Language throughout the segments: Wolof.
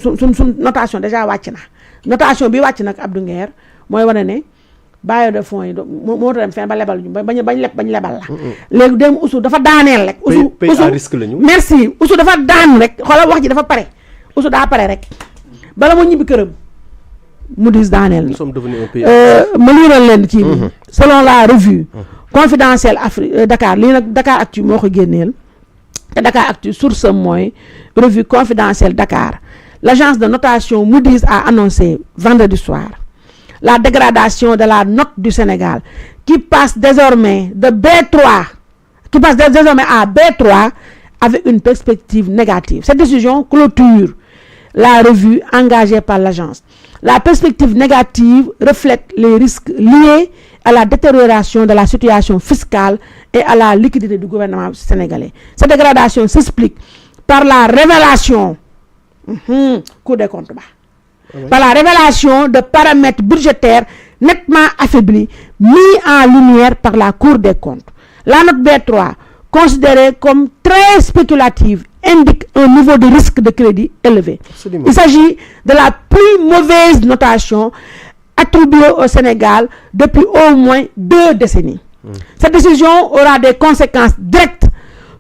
suñ notation déjà wàcc na notation bi wàcc nag Abdou Nguer mooy wane ne bailleur de fonds yi moo dem fenn ba lebal ñu bañ lebal la léegi dem Oussou dafa daaneel rek pays à risque lañu merci Oussou dafa daan rek xoolal wax ji dafa pare Oussou daa pare rek bala mu ñibbi këram Moody's daaneel nous sommes devenus un pays ma liiral leen kii bi selon la revue confidentielle Dakar lii nag Dakar Actu moo ko génneel te Dakar Actu source mooy revue confidentielle Dakar. L'agence de notation Moody's a annoncé vendredi soir la dégradation de la note du Sénégal qui passe désormais à B3 avec une perspective négative. Cette décision clôture la revue engagée par l'agence. La perspective négative reflète les risques liés à la détérioration de la situation fiscale et à la liquidité du gouvernement sénégalais. Cette dégradation s'explique par la révélation Cour des comptes par la révélation de paramètres budgétaires nettement affaiblis mis en lumière par la Cour des comptes. La note B3, considérée comme très spéculative, indique un niveau de risque de crédit élevé. Absolument. Il s'agit de la plus mauvaise notation attribuée au Sénégal depuis au moins 2 décennies. Cette décision aura des conséquences directes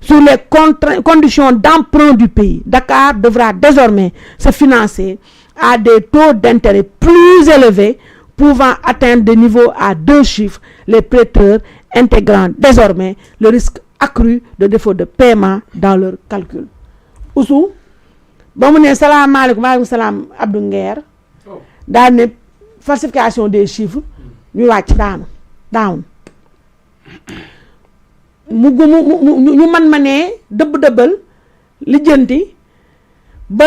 sur les conditions d'emprunt du pays. Dakar devra désormais se financer à des taux d'intérêt plus élevés, pouvant atteindre des niveaux à 2 chiffres, les prêteurs intégrant désormais le risque accru de défaut de paiement dans leur calcul. Oussou ba mu ne salaamaaleykum maaleykum salaam Abdou Nguer daal ne falsification des chiffres ñu wàcc daanu ñu man ma ne dëbbal lijjanti ba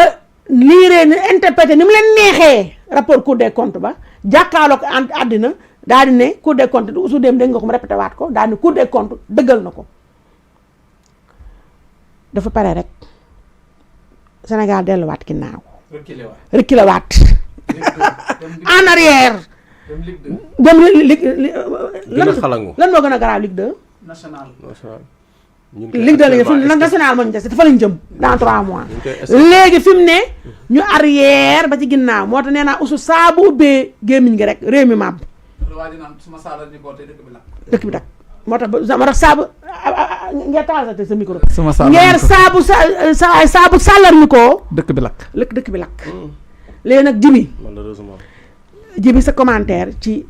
liiree ni interprété ni mu leen neexee rapport Cour des comptes ba jàkkaarloo ko àddina daal di ne Cour des comptes Oussou dem dégg nga ko mu répété waat ko daal di ne Cour des comptes dëggal na ko dafa pare rek Sénégal delluwaat ginnaaw reculé waat en arrière dem lan moo gën a garaaw Ligue 2 national Ligue 2 léegi fi national moo ñu des dafa lañ jëm dans 3 mois léegi fi mu ne ñu arrière ba ci ginnaaw moo tax nee naa Oussou saa bu ubbee gémmiñ gi rek réew mi màbb dëkk bi dak moo tax saabu ngeen taal sa micro ngeer saabu sàllar ñu ko dëkk bi lakk léegi nag jibi sa commentaire ci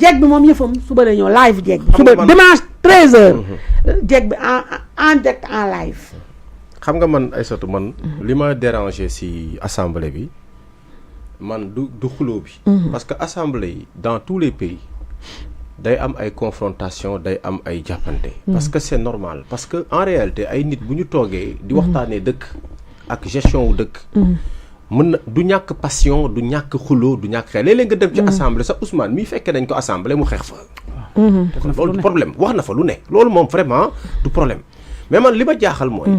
jeeg bi moom yëfam suba la ñëw live jeeg bi suba dimanche 13h jeeg bi en direct en live xam nga man Aïssatou man li ma dérangé ci assemblée bi man du xuloo bi parce que assemblée yi dans tous les pays day am ay confrontation day am ay jàppante parce que c'est normal parce que en réalité ay nit bu ñu toogee di waxtaanee dëkk ak gestion wu dëkk mën na du ñàkk passion du ñàkk xuloo du ñàkk xeex léeg-léeg nga dem ci assemblée sax Ousmane mii fekkee nañ ko assemblée mu xeex fa loolu du problème wax na fa lu ne loolu moom vraiment du problème mais man li ma jaaxal mooy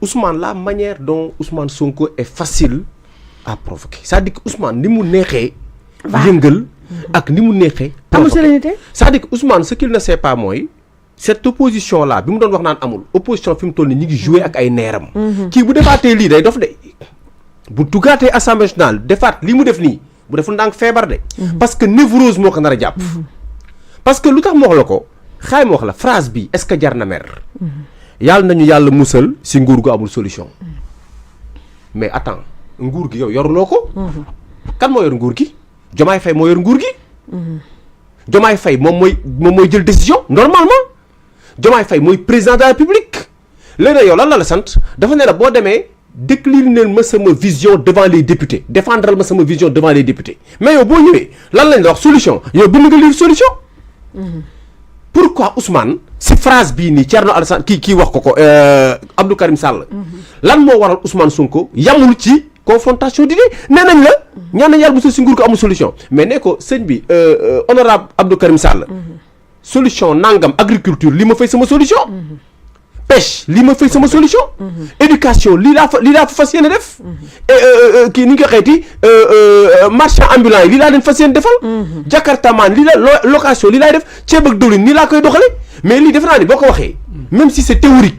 Ousmane la manière dont Ousmane Sonko est facile à provoquer c'est-à-dire que Ousmane ni mu neexee yëngal ak ni mu neexee amul sérénité c'est-à-dire que Ousmane ce qu'il ne sait pas mooy cette opposition là bi mu doon wax naan amul opposition fi mu toll ni ñi ngi jouer ak ay neeram kii bu defaatee lii day dof de bu duggaatee assemblée nationale defaat li mu def nii bu deful ndànk feebar de parce que névrose moo ko nar a jàpp parce que lu tax ma wax la ko xaay ma wax la phrase bi est-ce que jar na mer yàlla nañu yàlla musal si nguur gu amul solution mais attends nguur gi yow yoruloo ko kan moo yor nguur gi Diomaye Faye moo yor nguur gi Diomaye Faye moom mooy jël décision normalement Diomaye Faye mooy président de la République léegi yow lan la sant dafa ne la boo demee décliner ma sama vision devant les députés défendre ma sama vision devant les députés mais yow boo ñëwee lan lañ la wax solution yow bind nga lire solution pourquoi Ousmane si phrase bii nii Thierno Alassane kii wax ko Abdou Karim Sall lan moo waral Ousmane Sonko yamul ci confrontation d'idées nee nañ la ñaan nañ yàlla mosul si nguur ko amul solution mais ne ko sëñ bi honorable Abdou Karim Sall solution nangam agriculture li ma fay sama solution pêche lii ma fay sama solution éducation lii laa fa fas yéene def kii ni ñu ko xeeti marchand ambulant yi lii laa leen fas yéene defal jakartaman lii la location lii laay def ceeb ak diwlin nii laa koy doxale mais lii defe naa ni boo ko waxee même si c'est théorique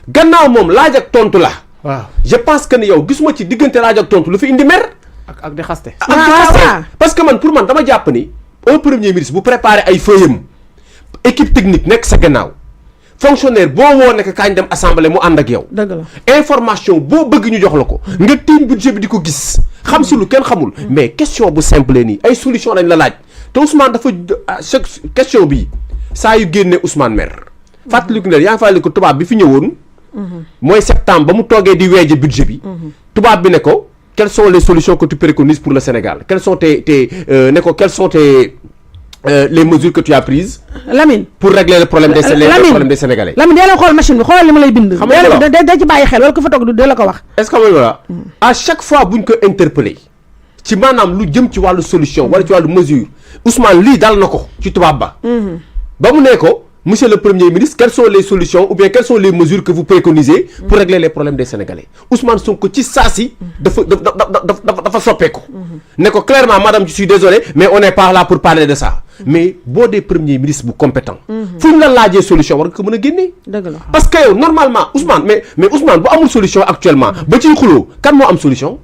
gannaaw moom laaj ak tontu la waaw je pense que ni yow gisuma ci diggante laaj ak tontu lu fi indi mer. ak di xaste. parce que man pour man dama jàpp ni un premier ministre bu préparé ay feuillam équipe technique nekk sa gannaaw fonctionnaire boo woo nekk kaañ dem assemblée mu ànd ak yow. dëgg la information boo bëgg ñu jox la ko. nga tiim budget bi di ko gis. xam si lu kenn xamul. mais question bu simple nii ay solution lañ la laaj te Ousmane dafa chaque question bi saa yu génnee Ousmane mer. fàttaliku ne yaa ngi fàttaliku tubaab bi fi ñëwoon. mooy septembre ba mu toogee di weeje budget bi. tubaab bi ne ko quelles sont les solutions que tu préconises pour le Sénégal quelles sont les mesures que tu as prises. Lamine pour régler le problème des Sénégalais. Lamine dee la xool machine bi xoolal li ma lay bind. xam nga da ci bàyyi xel wala ko fa toog da la ko wax. est-ce que voilà à chaque fois buñ ko interpellé ci maanaam lu jëm ci wàllu solution wala ci wàllu mesure Ousmane lii dal na ko ci tubaab ba. ba mu ne ko monsieur le premier ministre quelles sont les solutions ou bien quelles sont les mesures que vous préconisez pour régler les problèmes des Sénégalais Ousmane Sonko ci saa si dafa soppeeku. ne ko clairement madame je suis désolé mais on n'est pas là pour parler de ça. mais boo dee premier ministre bu compétent. fu ñu la laajee solution war nga ko mën a génnee. dëgg la parce que yow normalement Ousmane mais Ousmane bu amul solution actuellement ba ciy xuloo kan moo am solution.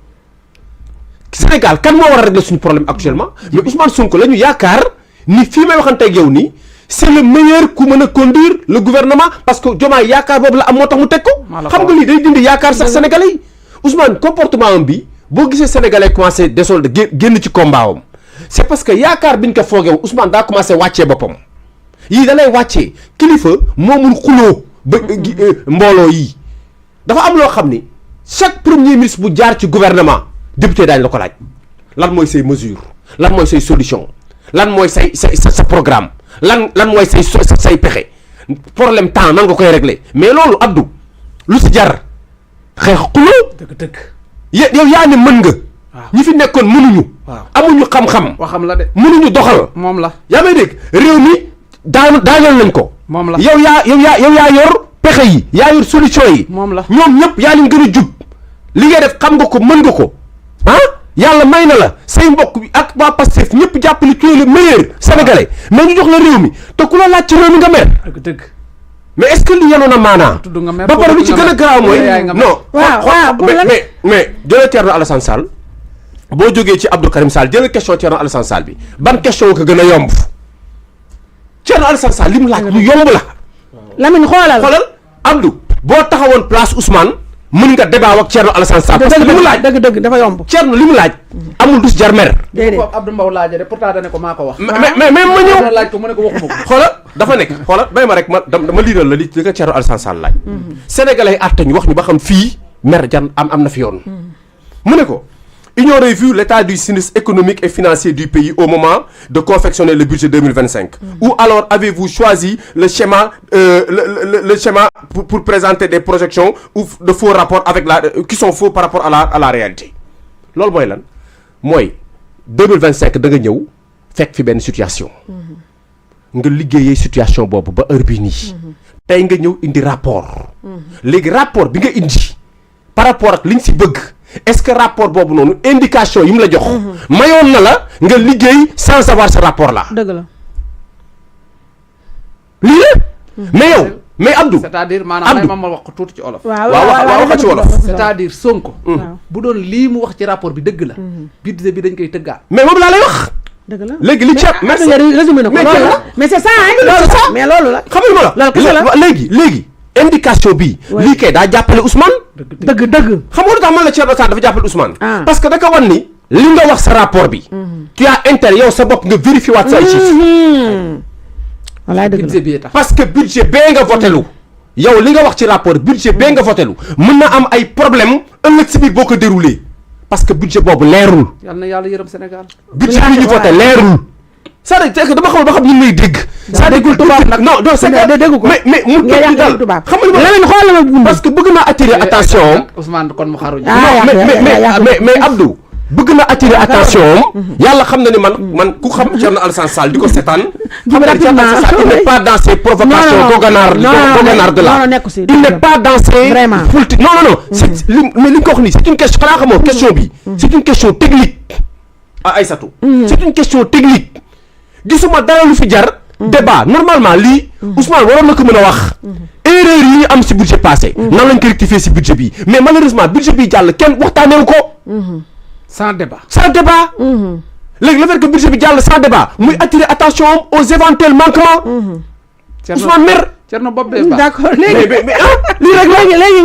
Sénégal kan moo war a régler suñu problème actuellement mais Ousmane Sonko la ñu yaakaar ni fii may waxanteeg yow nii c'est le meilleur ku mën a conduire le gouvernement parce que Diomaye yaakaar boobu la am moo tax mu teg ko. xam nga lii day dindi yaakaar sax sénégalais yi Ousmane comportement am bi boo gisee sénégalais commencé désolde génn ci combat am c'est parce que yaakaar biñ ko foogee Ousmane daa commencé wàccee boppam yii da lay wàccee kilifa moomul xuloo ba mbooloo yii dafa am loo xam ni chaque premier ministre bu jaar ci gouvernement député daañu la ko laaj lan mooy say mesures lan mooy say solution lan mooy sa programme lan mooy say pexe problème temps nan nga koy régler mais loolu Abdou lu si jar xeex xuloo dëgg yow yaa ne mën nga ñi fi nekkoon mënuñu amuñu xam-xam waxam la de mënuñu doxal moom la yaa may dégg réew mi daanal nañ ko moom la yow yaa yor pexe yi yaa yor solution yi moom la ñoom ñëpp yaa leen gën a jub li ngay def xam nga ko mën nga ko yàlla may na la say mbokk bi ak waa Pastef ñëpp jàpp ni tu es le meilleur sénégalais mais ñu jox la réew mi te ku la laaj ci réew mi nga mer dëgg mais est-ce que li yenoon a maanaa ba pare lu ci gën a garaaw mooy non mais jëlee Thierno Alassane Sall boo jógee ci Abdou Karim Sall jëlee question Thierno Alassane Sall bi ban question ko gën a yomb Thierno Alassane Sall li mu laaj lu yomb la Lamine xoolal Abdou boo taxawoon place Ousmane mën nga débat ak Thierno Alassane Sall parce que li mu laaj dëgg dafa yomb Thierno li mu laaj amul dus jar mer déedéet Abdou Mbow laaj de pourtant dane ko maa ko wax mais ma ñëw laaj ko mu ne ko waxuma ko xoolal dafa nekk xoolal bay ma rek dama liiral la li nga Thierno Alassane Sall laaj sénégalais àtte ñu wax ñu ba xam fii mer jan am na fi yoon mu ne ko ignorez vu l'état du sinistre économique et financier du pays au moment de confectionner le budget 2025 ou alors avez-vous choisi le schéma le schéma pour présenter des projections ou de faux rapports avec qui sont faux par rapport à la réalité loolu mooy lan mooy 2025 da nga ñëw fekk fi benn situation nga liggéeyee situation boobu ba heure bii nii tey nga ñëw indi rapport léegi rapport bi nga indi par rapport ak liñ si bëgg est-ce que rapport boobu noonu indication yi mu la jox mayoon na la nga liggéey sans avoir ce rapport là dëgg la lii la mais yow mais Abdou c'est-à-dire maanaam ma wax ko tuuti ci olof waaw wax ci wolof c'est-à-dire Sonko bu doon lii mu wax ci rapport bi dëgg la budget bi dañ koy tëggaat mais moom laa lay wax dëgg la léegi li ceeb merci résumé na ko loolu la mais c'est ça mais loolu la xam nga ma la léegi indication bi lii kay daa jàppale Ousmane dëgg xam nga lu tax man la Thierno Sall dafa jàppale Ousmane parce que da ka wan ni li nga wax sa rapport bi tu as intérêt yow sa bopp nga vérifier waat say chiffres wallaay dëgg la parce que budget bee nga voté lu yow li nga wax ci rapport budget bee nga voté lu mën na am ay problème ëllëg si biir boo ko déroulé parce que budget boobu leerul yal na yàlla yërëm Sénégal budget bi ñu voté leerul c'est que dama xamul ba xam ñu may dégg ça déggul tubaab nag non c'est que déggu ko mais mu tëdd daal xam nga parce que bëgg naa attirer attention Ousmane kon mu xaru mais Abdou bëgg na attirer attention yàlla xam na ni man ku xam Thierno Alassane Sall di ko seetaan xam na Thierno Alassane Sall il n'est pas dans ces provocations goganard de là il n'est pas dans ces politique non c'est mais li nga ko wax nii c'est une question xanaa xamoo question bi c'est une question technique Aïssatou c'est une question technique gisuma dara lu fi jar débat normalement lii Ousmane waroon na ko mën a wax erreur yi ñu am si budget passé nan lañ ko rectifier si budget bi mais malheureusement budget bi jàll kenn waxtaaneewu ko sans débat léegi le fait que budget bi jàll sans débat muy attirer attention aux éventuels manquements Ousmane mer Thierno bopp bee baax d'accord léegi lii rek léegi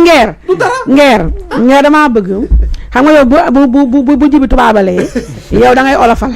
ngeer damaa bëgg xam nga yow bu jibi tubaabalee yow da ngay olofal